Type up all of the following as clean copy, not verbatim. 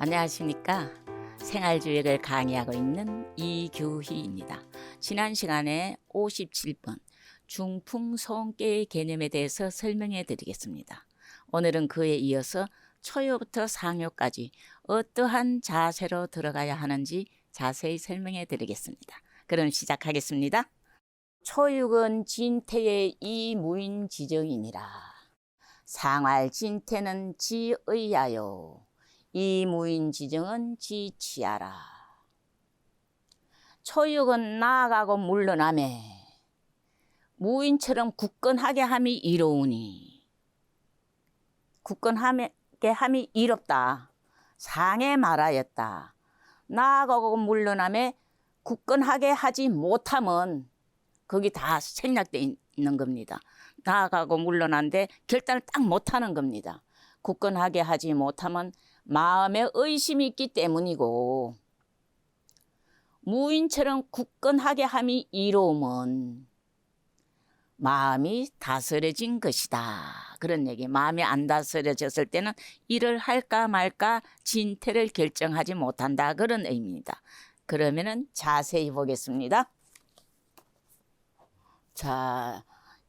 안녕하십니까. 생활주역을 강의하고 있는 이규희입니다. 지난 시간에 57번 중풍소원깨의 개념에 대해서 설명해 드리겠습니다. 오늘은 그에 이어서 초요부터 상요까지 어떠한 자세로 들어가야 하는지 자세히 설명해 드리겠습니다. 그럼 시작하겠습니다. 초육은 진태의 이무인지정이니라. 상활진태는 지의하여 이무인지정은 지치하라. 초육은 나아가고 물러나매 무인처럼 굳건하게 함이 이로우니 굳건하게 함이 이롭다. 상해 말하였다. 나아가고 물러나매 굳건하게 하지 못함은 거기 다 생략되어 있는 겁니다. 나아가고 물러난데 결단을 딱 못하는 겁니다. 굳건하게 하지 못하면 마음에 의심이 있기 때문이고, 무인처럼 굳건하게 함이 이로움은 마음이 다스려진 것이다. 그런 얘기. 마음이 안 다스려졌을 때는 일을 할까 말까 진퇴를 결정하지 못한다. 그런 의미입니다. 그러면은 자세히 보겠습니다. 자,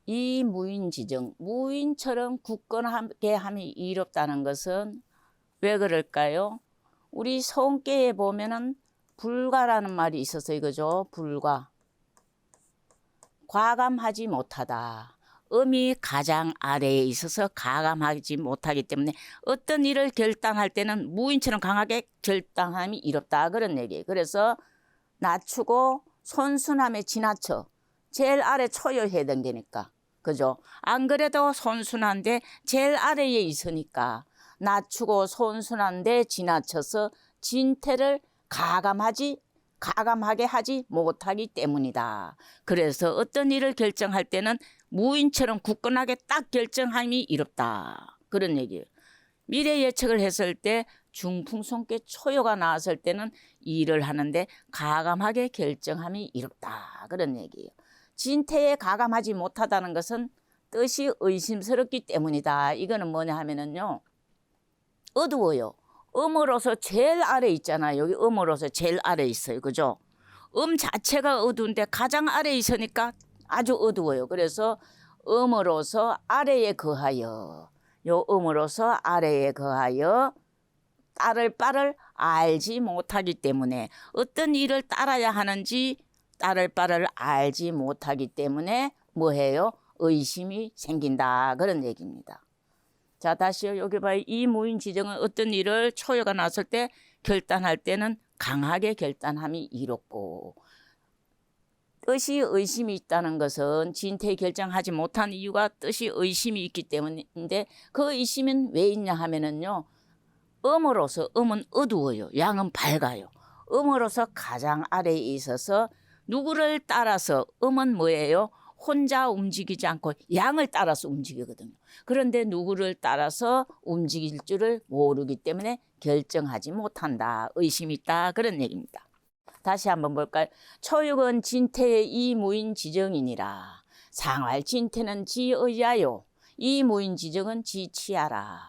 이 무인지정, 무인처럼 굳건하게 함이 이롭다는 것은 왜 그럴까요? 우리 소원깨에 보면은 불가라는 말이 있어서 이거죠. 불가. 과감하지 못하다. 음이 가장 아래에 있어서 가감하지 못하기 때문에 어떤 일을 결단할 때는 무인처럼 강하게 결단함이 이롭다. 그런 얘기예요. 그래서 낮추고 손순함에 지나쳐. 제일 아래 초요해야 된다니까. 그죠? 안 그래도 손순한데 제일 아래에 있으니까 낮추고 손순한데 지나쳐서 진퇴를 가감하게 하지 못하기 때문이다. 그래서 어떤 일을 결정할 때는 무인처럼 굳건하게 딱 결정함이 이롭다. 그런 얘기예요. 미래 예측을 했을 때 중풍손깨 초요가 나왔을 때는 일을 하는데 가감하게 결정함이 이롭다. 그런 얘기예요. 진퇴에 가감하지 못하다는 것은 뜻이 의심스럽기 때문이다. 이거는 뭐냐 하면은요, 어두워요. 음으로서 제일 아래 있잖아요. 여기 음으로서 제일 아래 있어요. 그죠? 자체가 어두운데 가장 아래 있으니까 아주 어두워요. 그래서 음으로서 아래에 거하여, 요 음으로서 아래에 거하여 따를 바를 알지 못하기 때문에 어떤 일을 따라야 하는지 따를 바를 알지 못하기 때문에 뭐해요? 의심이 생긴다. 그런 얘기입니다. 자, 다시요. 여기 봐요. 이 무인지정은 어떤 일을 초요가 났을 때 결단할 때는 강하게 결단함이 이롭고, 뜻이 의심이 있다는 것은 진퇴 결정하지 못한 이유가 뜻이 의심이 있기 때문인데, 그 의심은 왜 있냐 하면은요, 음으로서, 음은 어두워요. 양은 밝아요. 음으로서 가장 아래에 있어서 누구를 따라서, 음은 뭐예요? 혼자 움직이지 않고 양을 따라서 움직이거든요. 그런데 누구를 따라서 움직일 줄을 모르기 때문에 결정하지 못한다. 의심이 있다. 그런 얘기입니다. 다시 한번 볼까요? 초육은 진퇴의 이무인지정이니라. 상활 진퇴는 지의하여 이무인지정은 지치하라.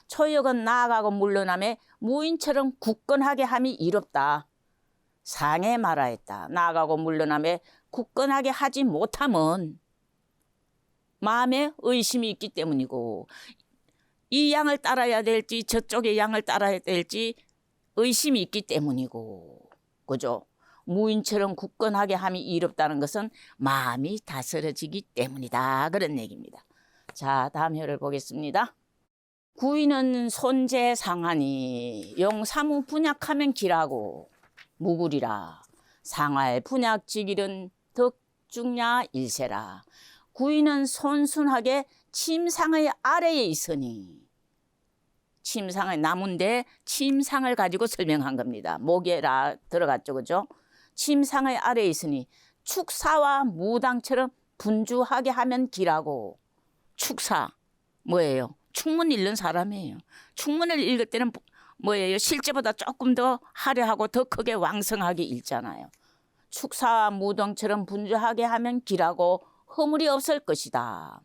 초육은 나아가고 물러남에 무인처럼 굳건하게 함이 이롭다. 상해 말하였다. 나아가고 물러남에 굳건하게 하지 못함은 마음에 의심이 있기 때문이고, 이 양을 따라야 될지 저쪽의 양을 따라야 될지 의심이 있기 때문이고, 그죠? 무인처럼 굳건하게 함이 이롭다는 것은 마음이 다스려지기 때문이다. 그런 얘기입니다. 자, 다음 회를 보겠습니다. 구인은 손재상하니 용사무 분약하면 기라고 무구리라. 상활 분약지길은 덕중야 일세라. 구인은 손순하게 침상의 아래에 있으니, 침상의 나무인데 침상을 가지고 설명한 겁니다. 목에라 들어갔죠. 그죠? 침상의 아래에 있으니 축사와 무당처럼 분주하게 하면 기라고. 축사 뭐예요? 축문 읽는 사람이에요. 축문을 읽을 때는 뭐예요? 실제보다 조금 더 화려하고 더 크게 왕성하게 읽잖아요. 축사와 무당처럼 분주하게 하면 기라고 허물이 없을 것이다.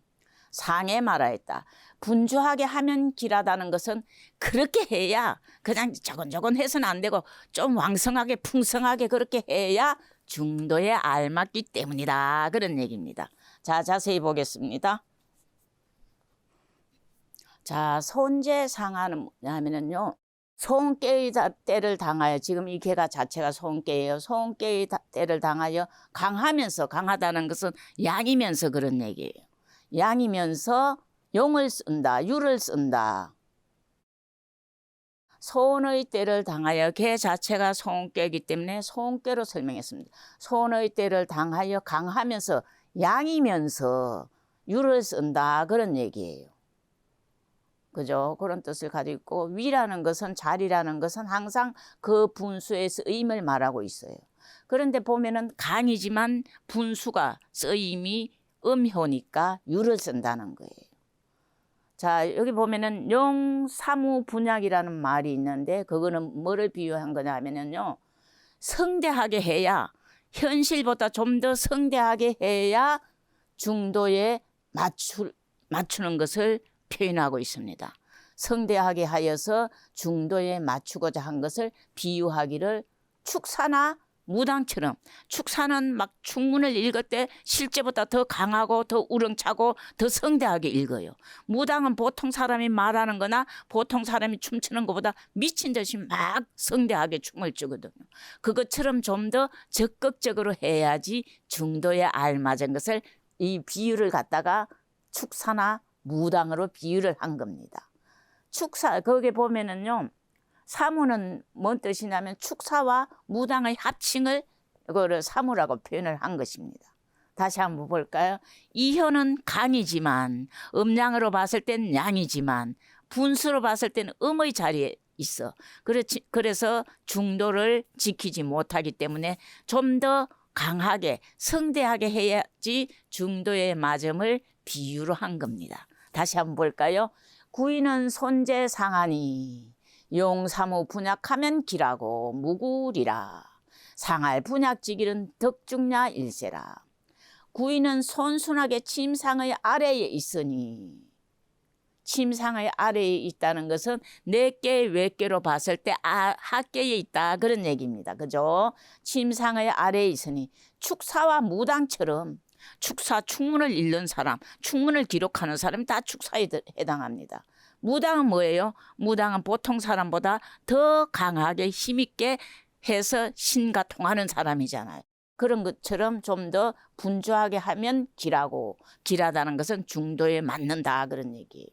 상해 말하였다. 분주하게 하면 길하다는 것은 그렇게 해야 그냥 조곤조곤 해서는 안 되고 좀 왕성하게 풍성하게 그렇게 해야 중도에 알맞기 때문이다. 그런 얘기입니다. 자, 자세히 보겠습니다. 자, 손재상하는 뭐냐면요. 소원깨의 때를 당하여, 지금 이 개가 자체가 소원깨예요. 소원깨의 때를 당하여 강하면서, 강하다는 것은 양이면서 그런 얘기예요. 양이면서 용을 쓴다, 유를 쓴다. 소원의 때를 당하여, 개 자체가 소원깨이기 때문에 소원깨로 설명했습니다. 소원의 때를 당하여 강하면서 양이면서 유를 쓴다, 그런 얘기예요. 그죠? 그런 뜻을 가지고 있고, 위라는 것은, 자리라는 것은 항상 그 분수의 쓰임을 말하고 있어요. 그런데 보면은 강이지만 분수가 쓰임이 음효니까 유를 쓴다는 거예요. 자, 여기 보면은 용사무분약이라는 말이 있는데, 그거는 뭐를 비유한 거냐 하면요, 성대하게 해야, 현실보다 좀 더 성대하게 해야 중도에 맞추는 것을 표현하고 있습니다. 성대하게 하여서 중도에 맞추고자 한 것을 비유하기를 축사나 무당처럼, 축사는 막 축문을 읽을 때 실제보다 더 강하고 더 우렁차고 더 성대하게 읽어요. 무당은 보통 사람이 말하는 거나 보통 사람이 춤추는 것보다 미친 듯이 막 성대하게 춤을 추거든요. 그것처럼 좀 더 적극적으로 해야지 중도에 알맞은 것을, 이 비유를 갖다가 축사나 무당으로 비유를 한 겁니다. 축사, 거기에 보면은요, 사무는 뭔 뜻이냐면 축사와 무당의 합칭을 그거를 사무라고 표현을 한 것입니다. 다시 한번 볼까요? 이효는 강이지만, 음량으로 봤을 땐 양이지만, 분수로 봤을 때는 음의 자리에 있어. 그래서 중도를 지키지 못하기 때문에 좀 더 강하게 성대하게 해야지 중도에 맞음을 비유로 한 겁니다. 다시 한번 볼까요? 구이는 손재상하니 용사무 분약하면 기라고 무구리라. 상할 분약지길은 덕중야 일세라. 구이는 손순하게 침상의 아래에 있으니, 침상의 아래에 있다는 것은 내께 외께로 봤을 때 하께에 있다, 그런 얘기입니다. 그죠? 침상의 아래에 있으니, 축사와 무당처럼 축사, 축문을 읽는 사람, 축문을 기록하는 사람이 다 축사에 해당합니다. 무당은 뭐예요? 무당은 보통 사람보다 더 강하게 힘있게 해서 신과 통하는 사람이잖아요. 그런 것처럼 좀 더 분주하게 하면 길하고, 길하다는 것은 중도에 맞는다, 그런 얘기예요.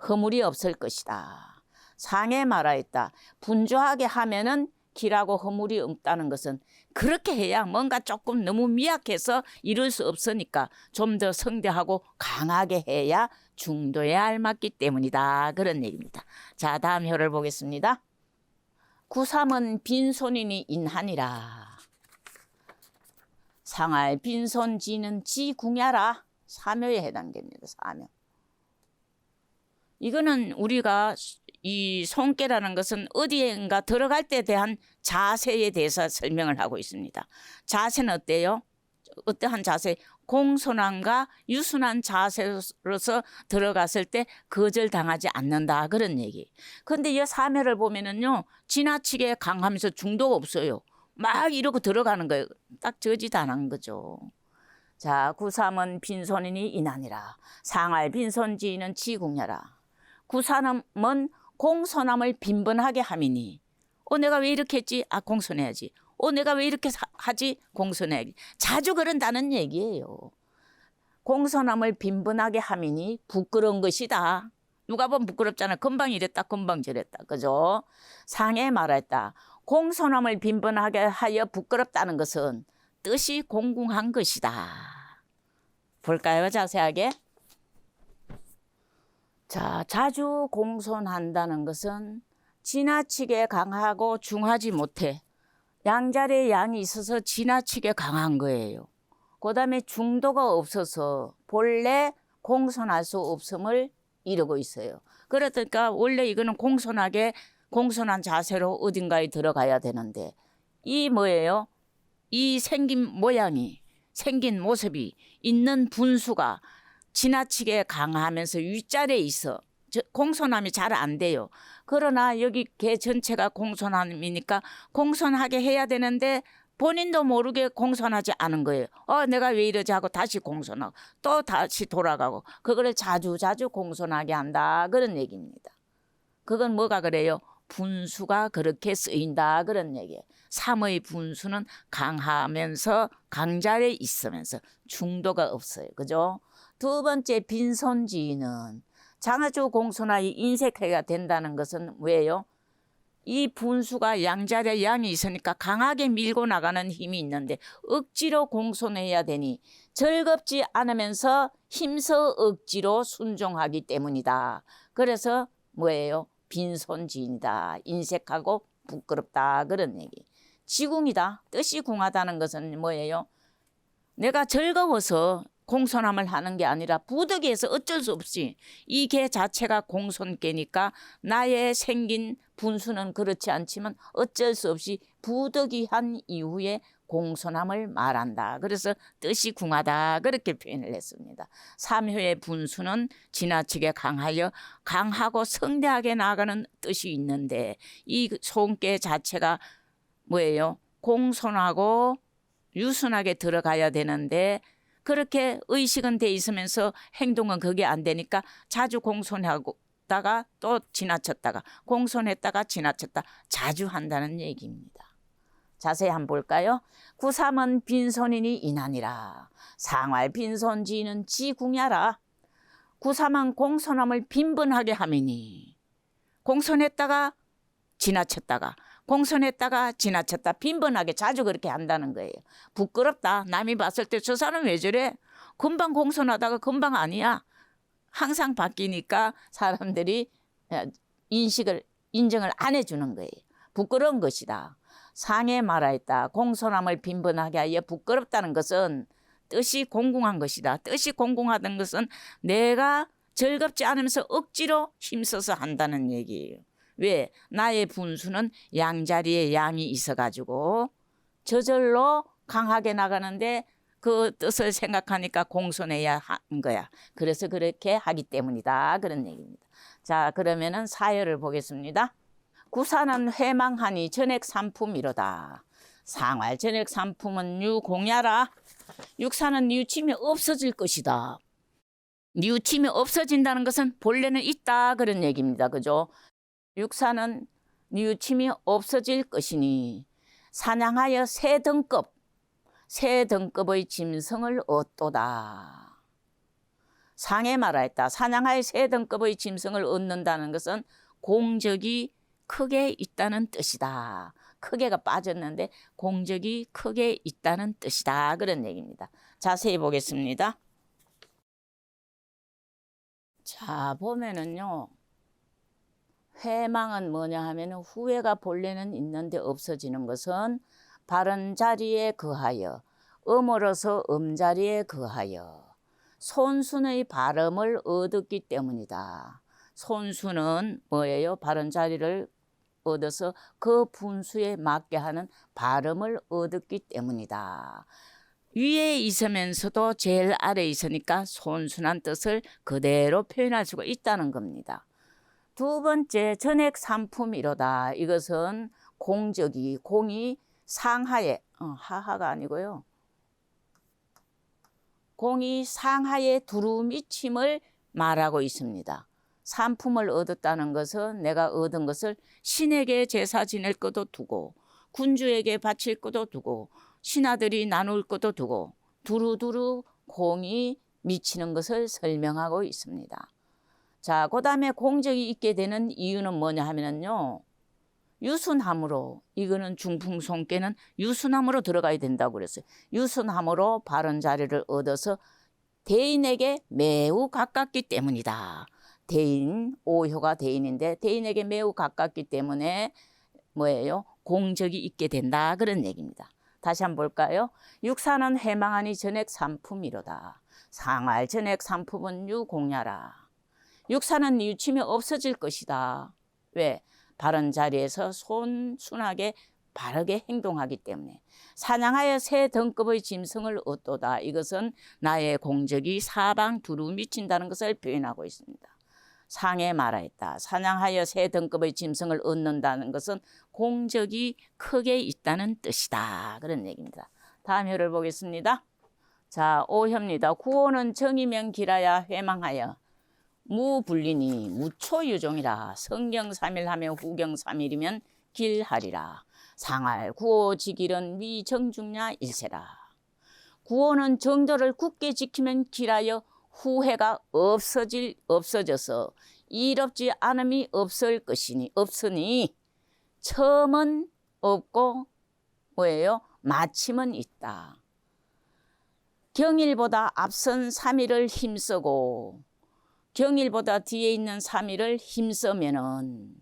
허물이 없을 것이다. 상에 말하였다. 분주하게 하면은 길하고 허물이 없다는 것은, 그렇게 해야 뭔가 조금 너무 미약해서 이룰 수 없으니까 좀 더 성대하고 강하게 해야 중도에 알맞기 때문이다, 그런 얘기입니다. 자, 다음 효를 보겠습니다. 구삼은 빈손이니 인하니라. 상할 빈손지는 지궁야라. 사묘에 해당됩니다. 사묘. 이거는 우리가 이 손깨라는 것은 어디엔가 들어갈 때에 대한 자세에 대해서 설명을 하고 있습니다. 자세는 어때요? 어떠한 자세? 공손함과 유순한 자세로서 들어갔을 때 거절당하지 않는다, 그런 얘기. 그런데 이 사묘를 보면은요, 지나치게 강하면서 중도가 없어요. 막 이러고 들어가는 거예요. 딱 저지단한 거죠. 자, 구삼은 빈손이니 인하니라. 상할 빈손지는 지궁야라. 구삼은 공손함을 빈번하게 함이니, 내가 왜 이렇게 했지? 공손해야지. 내가 왜 이렇게 하지? 공손해야지. 자주 그런다는 얘기예요. 공손함을 빈번하게 함이니 부끄러운 것이다. 누가 보면 부끄럽잖아. 금방 이랬다, 금방 저랬다. 그죠? 상에 말했다. 공손함을 빈번하게 하여 부끄럽다는 것은 뜻이 공궁한 것이다. 볼까요? 자세하게. 자, 자주 공손한다는 것은 지나치게 강하고 중하지 못해 양자리에 양이 있어서 지나치게 강한 거예요. 그 다음에 중도가 없어서 본래 공손할 수 없음을 이루고 있어요. 그러니까 원래 이거는 공손한 자세로 어딘가에 들어가야 되는데, 이 뭐예요? 이 생긴 모양이, 생긴 모습이, 있는 분수가 지나치게 강하면서 윗자리에 있어. 공손함이 잘 안 돼요. 그러나 여기 개 전체가 공손함이니까 공손하게 해야 되는데 본인도 모르게 공손하지 않은 거예요. 내가 왜 이러지 하고 다시 공손하고 또 다시 돌아가고 그거를 자주 공손하게 한다. 그런 얘기입니다. 그건 뭐가 그래요? 분수가 그렇게 쓰인다. 그런 얘기예요. 삼의 분수는 강하면서 강자리에 있으면서 중도가 없어요. 그죠? 두 번째 빈손지인은 장아주 공손하게 인색해가 된다는 것은 왜요? 이 분수가 양자리에 양이 있으니까 강하게 밀고 나가는 힘이 있는데 억지로 공손해야 되니 즐겁지 않으면서 힘써 억지로 순종하기 때문이다. 그래서 뭐예요? 빈손지인이다. 인색하고 부끄럽다. 그런 얘기. 지궁이다. 뜻이 궁하다는 것은 뭐예요? 내가 즐거워서 공손함을 하는 게 아니라 부득이해서 어쩔 수 없이 이 개 자체가 공손개니까 나의 생긴 분수는 그렇지 않지만 어쩔 수 없이 부득이한 이후에 공손함을 말한다. 그래서 뜻이 궁하다. 그렇게 표현을 했습니다. 삼효의 분수는 지나치게 강하여 강하고 성대하게 나가는 뜻이 있는데 이 손개 자체가 뭐예요? 공손하고 유순하게 들어가야 되는데 그렇게 의식은 돼 있으면서 행동은 그게 안 되니까 자주 공손하다가 또 지나쳤다가 공손했다가 지나쳤다 자주 한다는 얘기입니다. 자세히 한번 볼까요? 구삼은 빈손이니 인하니라. 상활 빈손지는 지궁야라. 구삼은 공손함을 빈번하게 하미니 공손했다가 지나쳤다가 공손했다가 지나쳤다 빈번하게 자주 그렇게 한다는 거예요. 부끄럽다. 남이 봤을 때 저 사람 왜 저래? 금방 공손하다가 금방 아니야. 항상 바뀌니까 사람들이 인정을 안 해주는 거예요. 부끄러운 것이다. 상에 말하였다. 공손함을 빈번하게 하여 부끄럽다는 것은 뜻이 공공한 것이다. 뜻이 공공하던 것은 내가 즐겁지 않으면서 억지로 힘써서 한다는 얘기예요. 왜? 나의 분수는 양자리에 양이 있어가지고 저절로 강하게 나가는데 그 뜻을 생각하니까 공손해야 하는 거야. 그래서 그렇게 하기 때문이다. 그런 얘기입니다. 자, 그러면은 사열을 보겠습니다. 구사는 회망하니 전액삼품이로다. 상활 전액삼품은 유공야라. 육사는 뉘우침이 없어질 것이다. 뉘우침이 없어진다는 것은 본래는 있다. 그런 얘기입니다. 그죠? 육사는 뉘우침이 없어질 것이니 사냥하여 새 등급의 짐승을 얻도다. 상에 말하였다. 사냥하여 새 등급의 짐승을 얻는다는 것은 공적이 크게 있다는 뜻이다. 크게가 빠졌는데 공적이 크게 있다는 뜻이다. 그런 얘기입니다. 자세히 보겠습니다. 자, 보면은요. 회망은 뭐냐 하면 후회가 본래는 있는데 없어지는 것은 바른 자리에 거하여 음으로서 음자리에 거하여 손순의 발음을 얻었기 때문이다. 손수는 뭐예요? 바른 자리를 얻어서 그 분수에 맞게 하는 발음을 얻었기 때문이다. 위에 있으면서도 제일 아래에 있으니까 손순한 뜻을 그대로 표현할 수가 있다는 겁니다. 두 번째 전액삼품이로다. 이것은 공이 상하에 하하가 아니고요. 공이 상하에 두루미침을 말하고 있습니다. 삼품을 얻었다는 것은 내가 얻은 것을 신에게 제사 지낼 것도 두고 군주에게 바칠 것도 두고 신하들이 나눌 것도 두고 두루두루 공이 미치는 것을 설명하고 있습니다. 자, 그 다음에 공적이 있게 되는 이유는 뭐냐 하면요. 유순함으로, 이거는 중풍손께는 유순함으로 들어가야 된다고 그랬어요. 유순함으로 바른 자리를 얻어서 대인에게 매우 가깝기 때문이다. 대인, 오효가 대인인데 대인에게 매우 가깝기 때문에 뭐예요? 공적이 있게 된다. 그런 얘기입니다. 다시 한번 볼까요? 육사는 해망하니 전액삼품이로다. 상할 전액삼품은 유공야라. 육사는 뉘우침이 없어질 것이다. 왜? 바른 자리에서 손순하게 바르게 행동하기 때문에 사냥하여 새 등급의 짐승을 얻도다. 이것은 나의 공적이 사방 두루 미친다는 것을 표현하고 있습니다. 상에 말하였다. 사냥하여 새 등급의 짐승을 얻는다는 것은 공적이 크게 있다는 뜻이다. 그런 얘기입니다. 다음 효를 보겠습니다. 자, 5효입니다. 구호는 정이면 길하야 회망하여 무불리니 무초유종이라. 성경삼일하며 후경삼일이면 길하리라. 상할 구호 지길은 위정중냐 일세라. 구호는 정도를 굳게 지키면 길하여 후회가 없어져서 이롭지 않음이 없으니 처음은 없고 뭐예요? 마침은 있다. 경일보다 앞선 3일을 힘쓰고 경일보다 뒤에 있는 3일을 힘쓰면은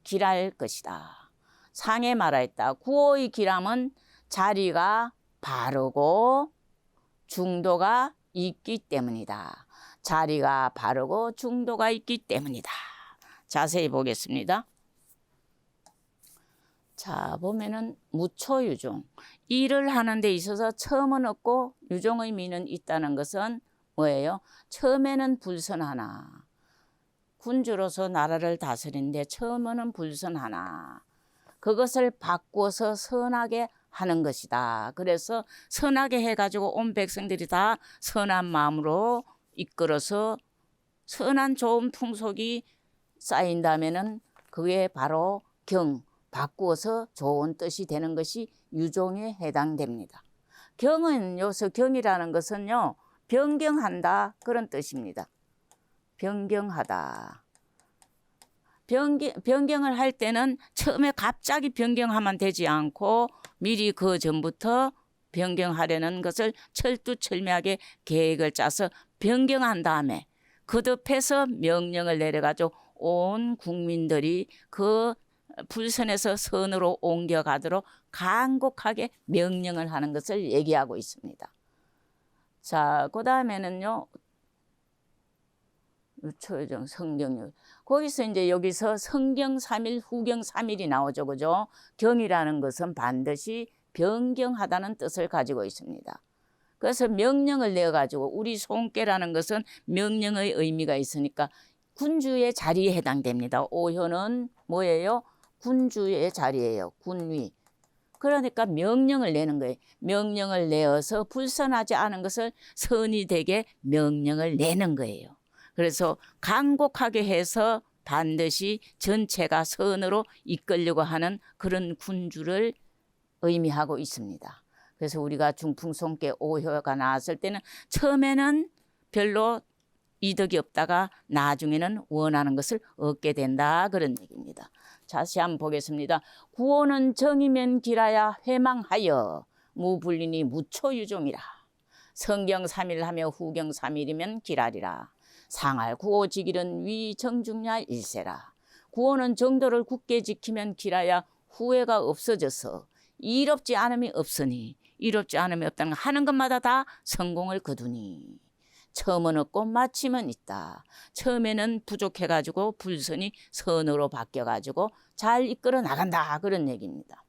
길할 것이다. 상에 말하였다. 구호의 길함은 자리가 바르고 중도가 있기 때문이다. 자리가 바르고 중도가 있기 때문이다. 자세히 보겠습니다. 자, 보면은 무초유종. 일을 하는 데 있어서 처음은 없고 유종의 미는 있다는 것은 뭐예요? 처음에는 불선하나. 군주로서 나라를 다스리는데 처음에는 불선하나. 그것을 바꾸어서 선하게 하는 것이다. 그래서 선하게 해가지고 온 백성들이 다 선한 마음으로 이끌어서 선한 좋은 풍속이 쌓인다면은 그게 바로 바꾸어서 좋은 뜻이 되는 것이 유종에 해당됩니다. 경은 여기서 경이라는 것은요, 변경한다 그런 뜻입니다. 변경하다. 변경을 할 때는 처음에 갑자기 변경하면 되지 않고 미리 그 전부터 변경하려는 것을 철두철미하게 계획을 짜서 변경한 다음에 거듭해서 명령을 내려가지고 온 국민들이 그 불선에서 선으로 옮겨가도록 간곡하게 명령을 하는 것을 얘기하고 있습니다. 자, 그 다음에는요. 초유종 성경률. 거기서 이제 여기서 성경 3일, 후경 3일이 나오죠. 그죠? 경이라는 것은 반드시 변경하다는 뜻을 가지고 있습니다. 그래서 명령을 내어가지고 우리 손께라는 것은 명령의 의미가 있으니까 군주의 자리에 해당됩니다. 5효는 뭐예요? 군주의 자리예요. 군위. 그러니까 명령을 내는 거예요. 명령을 내어서 불선하지 않은 것을 선이 되게 명령을 내는 거예요. 그래서 간곡하게 해서 반드시 전체가 선으로 이끌려고 하는 그런 군주를 의미하고 있습니다. 그래서 우리가 중풍손께 5효가 나왔을 때는 처음에는 별로 이득이 없다가 나중에는 원하는 것을 얻게 된다 그런 얘기입니다. 다시 한번 보겠습니다. 구호는 정이면 길하야 회망하여 무불리니 무초유종이라. 성경 3일하며 후경 3일이면 길하리라. 상할 구호 지길은 위정중냐 일세라. 구호는 정도를 굳게 지키면 길하야 후회가 없어져서 이롭지 않음이 없으니 이롭지 않음이 없다는 건 하는 것마다 다 성공을 거두니 처음은 없고 마침은 있다. 처음에는 부족해가지고 불선이 선으로 바뀌어가지고 잘 이끌어 나간다 그런 얘기입니다.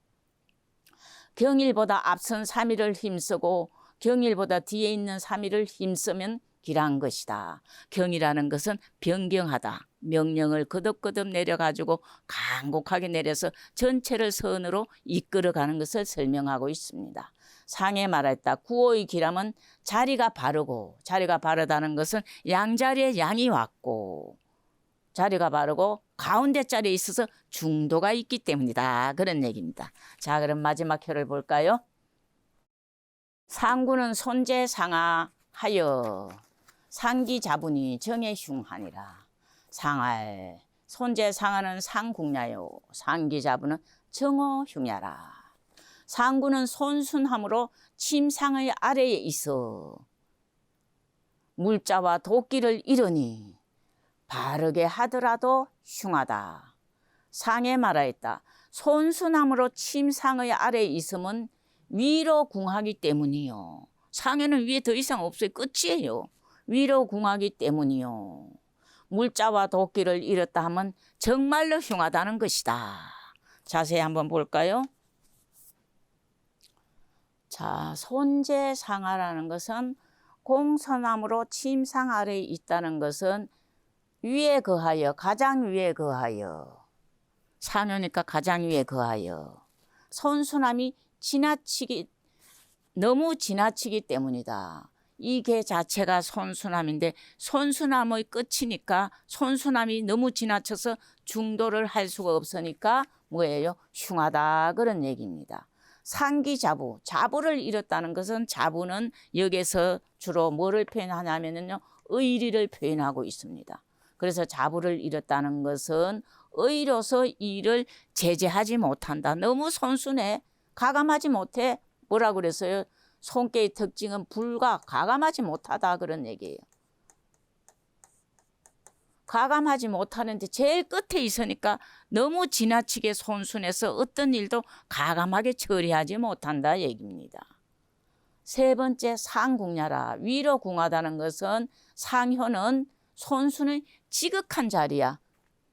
경일보다 앞선 3일을 힘쓰고 경일보다 뒤에 있는 3일을 힘쓰면 길한 것이다. 경이라는 것은 변경하다. 명령을 거듭거듭 내려가지고 간곡하게 내려서 전체를 선으로 이끌어가는 것을 설명하고 있습니다. 상에 말했다. 구호의 길함은 자리가 바르고, 자리가 바르다는 것은 양자리에 양이 왔고 자리가 바르고 가운데 자리에 있어서 중도가 있기 때문이다. 그런 얘기입니다. 자, 그럼 마지막 효를 볼까요? 상구는 손재상하하여 상기자분이 정해흉하니라. 상할 손재상하는 상국냐요. 상기자분은 정어흉야라. 상구는 손순함으로 침상의 아래에 있어 물자와 도끼를 이르니 바르게 하더라도 흉하다. 상에 말하였다. 손순함으로 침상의 아래에 있으면 위로 궁하기 때문이요. 상에는 위에 더 이상 없어요. 끝이에요. 위로 궁하기 때문이요. 물자와 도끼를 잃었다 하면 정말로 흉하다는 것이다. 자세히 한번 볼까요? 자, 손재상하라는 것은 공서남으로 침상 아래에 있다는 것은 위에 거하여, 가장 위에 거하여. 상효니까 가장 위에 거하여. 손수남이 너무 지나치기 때문이다. 이 개 자체가 손수남인데 손수남의 끝이니까 손수남이 너무 지나쳐서 중도를 할 수가 없으니까 뭐예요? 흉하다 그런 얘기입니다. 상기자부, 자부를 잃었다는 것은 자부는 여기서 주로 뭐를 표현하냐면요, 의리를 표현하고 있습니다. 그래서 자부를 잃었다는 것은 의로서 이를 제재하지 못한다. 너무 손순해, 가감하지 못해. 뭐라 그랬어요? 손깨의 특징은 불가, 가감하지 못하다 그런 얘기예요. 가감하지 못하는데 제일 끝에 있으니까 너무 지나치게 손순해서 어떤 일도 가감하게 처리하지 못한다 얘기입니다. 세 번째, 상궁야라. 위로 궁하다는 것은 상효는 손순의 지극한 자리야.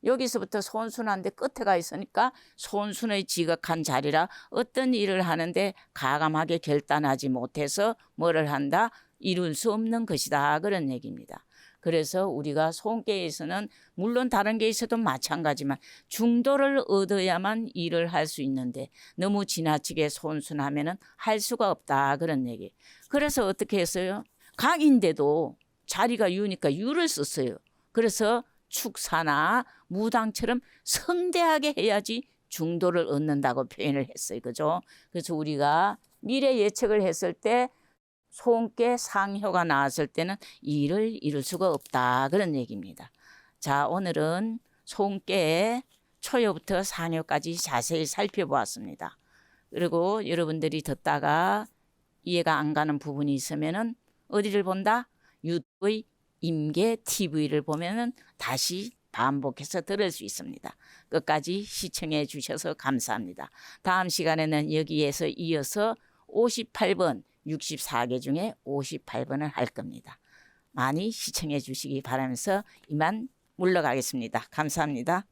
여기서부터 손순한데 끝에 가 있으니까 손순의 지극한 자리라 어떤 일을 하는데 가감하게 결단하지 못해서 뭐를 한다? 이룰 수 없는 것이다 그런 얘기입니다. 그래서 우리가 손깨에서는 물론 다른 게 있어도 마찬가지만 중도를 얻어야만 일을 할 수 있는데 너무 지나치게 손순하면은 할 수가 없다 그런 얘기. 그래서 어떻게 했어요? 강인데도 자리가 유니까 유를 썼어요. 그래서 축사나 무당처럼 성대하게 해야지 중도를 얻는다고 표현을 했어요. 그죠? 그래서 우리가 미래 예측을 했을 때 손깨 상효가 나왔을 때는 이를 이룰 수가 없다 그런 얘기입니다. 자, 오늘은 손깨의 초효부터 상효까지 자세히 살펴보았습니다. 그리고 여러분들이 듣다가 이해가 안 가는 부분이 있으면은 어디를 본다? 유튜브의 임계 TV를 보면은 다시 반복해서 들을 수 있습니다. 끝까지 시청해 주셔서 감사합니다. 다음 시간에는 여기에서 이어서 58번 64개 중에 58번을 할 겁니다. 많이 시청해 주시기 바라면서 이만 물러가겠습니다. 감사합니다.